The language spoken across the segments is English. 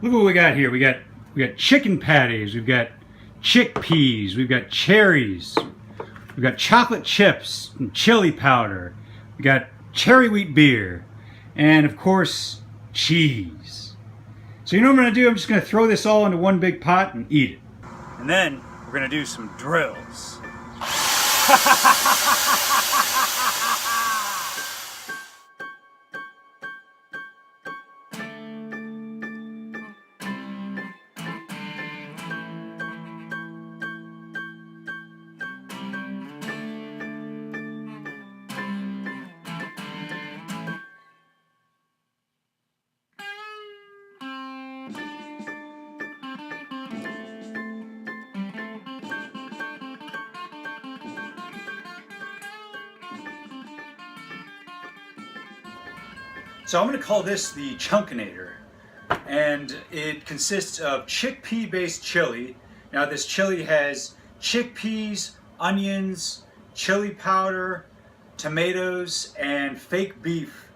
Look what we got here. We got chicken patties, we've got chickpeas, we've got cherries, we've got chocolate chips and chili powder, we got cherry wheat beer, and of course, cheese. So you know what I'm going to do? I'm just going to throw this all into one big pot and eat it. And then we're going to do some drills. So I'm going to call this the Chunkinator, and it consists of chickpea-based chili. Now this chili has chickpeas, onions, chili powder, tomatoes, and fake beef,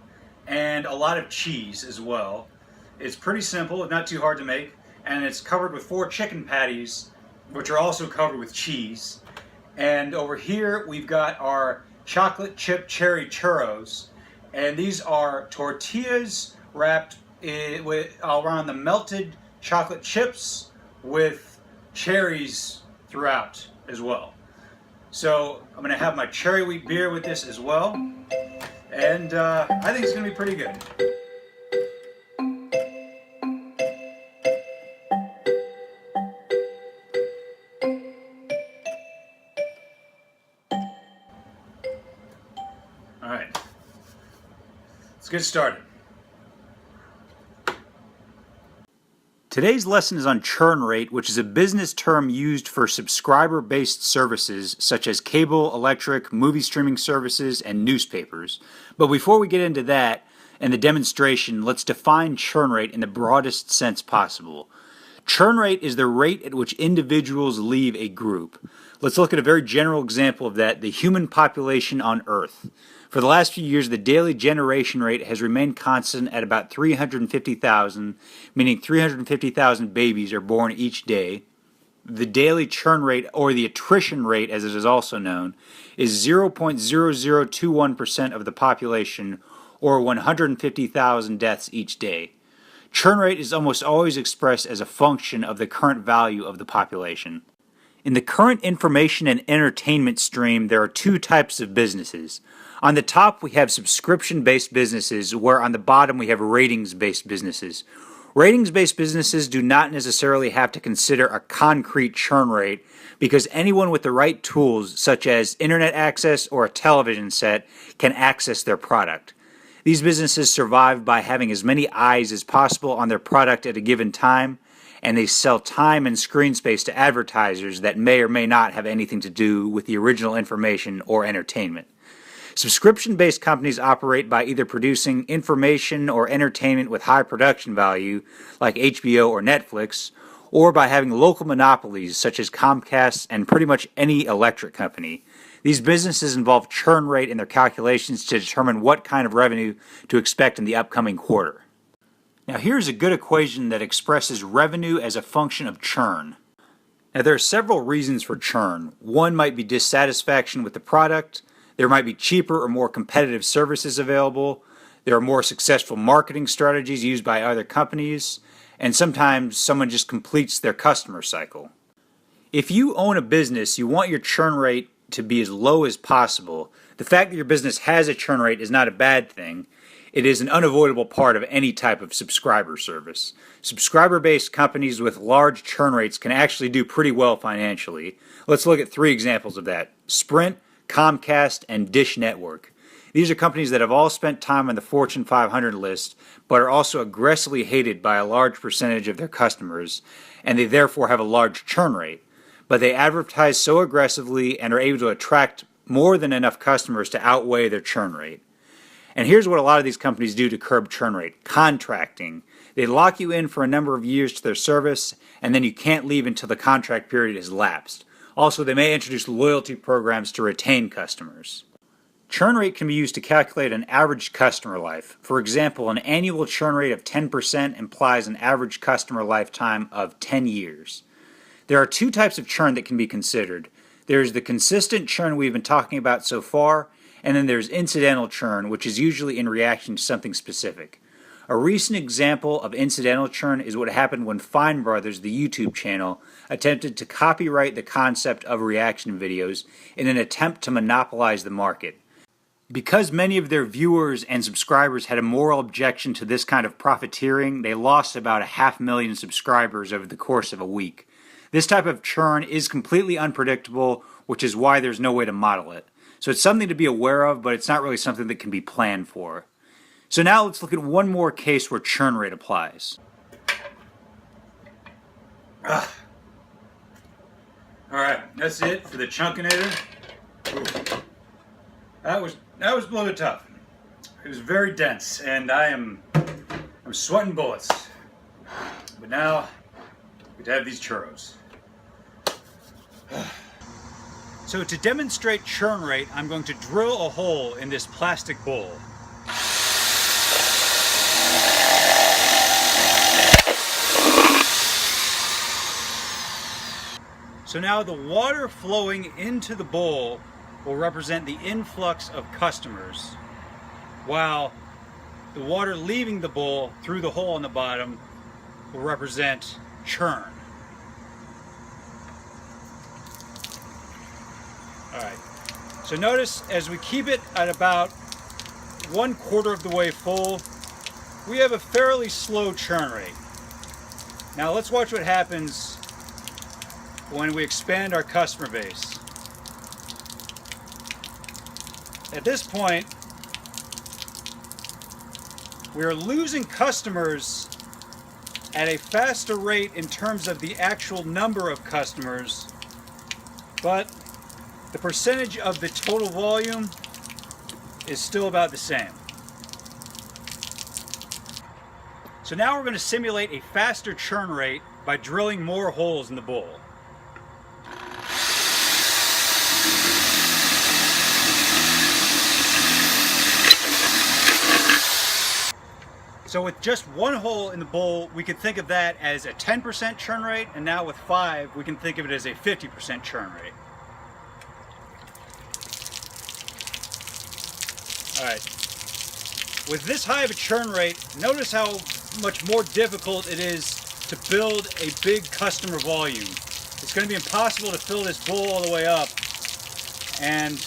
and a lot of cheese as well. It's pretty simple, not too hard to make, and it's covered with 4 chicken patties, which are also covered with cheese. And over here we've got our chocolate chip cherry churros. And these are tortillas wrapped around the melted chocolate chips with cherries throughout as well. So I'm going to have my cherry wheat beer with this as well. And I think it's going to be pretty good. All right. Let's get started. Today's lesson is on churn rate, which is a business term used for subscriber-based services such as cable, electric, movie streaming services, and newspapers. But before we get into that and the demonstration, let's define churn rate in the broadest sense possible. Churn rate is the rate at which individuals leave a group. Let's look at a very general example of that, the human population on Earth. For the last few years, the daily generation rate has remained constant at about 350,000, meaning 350,000 babies are born each day. The daily churn rate, or the attrition rate as it is also known, is 0.0021% of the population, or 150,000 deaths each day. Churn rate is almost always expressed as a function of the current value of the population. In the current information and entertainment stream, there are 2 types of businesses. On the top, we have subscription-based businesses, where on the bottom we have ratings-based businesses. Ratings-based businesses do not necessarily have to consider a concrete churn rate because anyone with the right tools, such as internet access or a television set, can access their product. These businesses survive by having as many eyes as possible on their product at a given time, and they sell time and screen space to advertisers that may or may not have anything to do with the original information or entertainment. Subscription-based companies operate by either producing information or entertainment with high production value, like HBO or Netflix, or by having local monopolies such as Comcast and pretty much any electric company. These businesses involve churn rate in their calculations to determine what kind of revenue to expect in the upcoming quarter. Now here's a good equation that expresses revenue as a function of churn. Now there are several reasons for churn. One might be dissatisfaction with the product. There might be cheaper or more competitive services available. There are more successful marketing strategies used by other companies. And sometimes someone just completes their customer cycle. If you own a business, you want your churn rate to be as low as possible. The fact that your business has a churn rate is not a bad thing. It is an unavoidable part of any type of subscriber service. Subscriber-based companies with large churn rates can actually do pretty well financially. Let's look at 3 examples of that. Sprint, Comcast, and Dish Network. These are companies that have all spent time on the Fortune 500 list, but are also aggressively hated by a large percentage of their customers, and they therefore have a large churn rate. But they advertise so aggressively and are able to attract more than enough customers to outweigh their churn rate. And here's what a lot of these companies do to curb churn rate: contracting. They lock you in for a number of years to their service, and then you can't leave until the contract period has lapsed. Also, they may introduce loyalty programs to retain customers. Churn rate can be used to calculate an average customer life. For example, an annual churn rate of 10% implies an average customer lifetime of 10 years. There are two types of churn that can be considered. There's the consistent churn we've been talking about so far, and then there's incidental churn, which is usually in reaction to something specific. A recent example of incidental churn is what happened when Fine Brothers, the YouTube channel, attempted to copyright the concept of reaction videos in an attempt to monopolize the market. Because many of their viewers and subscribers had a moral objection to this kind of profiteering, they lost about 500,000 subscribers over the course of a week. This type of churn is completely unpredictable, which is why there's no way to model it. So it's something to be aware of, but it's not really something that can be planned for. So now let's look at one more case where churn rate applies. Alright, that's it for the Chunkinator. That was a little bit tough. It was very dense, and I'm sweating bullets. But now we have these churros. So to demonstrate churn rate, I'm going to drill a hole in this plastic bowl. So now the water flowing into the bowl will represent the influx of customers, while the water leaving the bowl through the hole on the bottom will represent churn. Alright, so notice as we keep it at about 1/4 of the way full, we have a fairly slow churn rate. Now let's watch what happens when we expand our customer base. At this point, we are losing customers at a faster rate in terms of the actual number of customers, but the percentage of the total volume is still about the same. So now we're going to simulate a faster churn rate by drilling more holes in the bowl. So with just one hole in the bowl, we could think of that as a 10% churn rate, and now with 5, we can think of it as a 50% churn rate. Alright, with this high of a churn rate, notice how much more difficult it is to build a big customer volume. It's going to be impossible to fill this bowl all the way up, and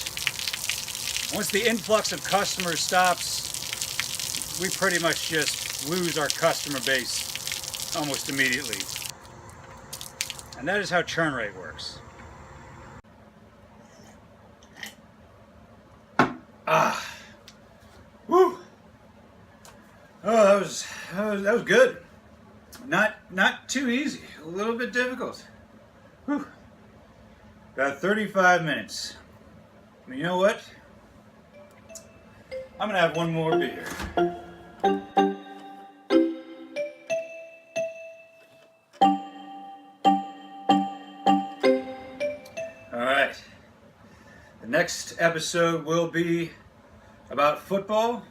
once the influx of customers stops, we pretty much just lose our customer base almost immediately. And that is how churn rate works. Woo! Oh, that was good. Not too easy. A little bit difficult. Whew. About 35 minutes. But you know what? I'm gonna have one more beer. Alright. The next episode will be about football.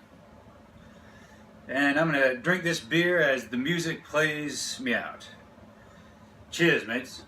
And I'm gonna drink this beer as the music plays me out. Cheers, mates.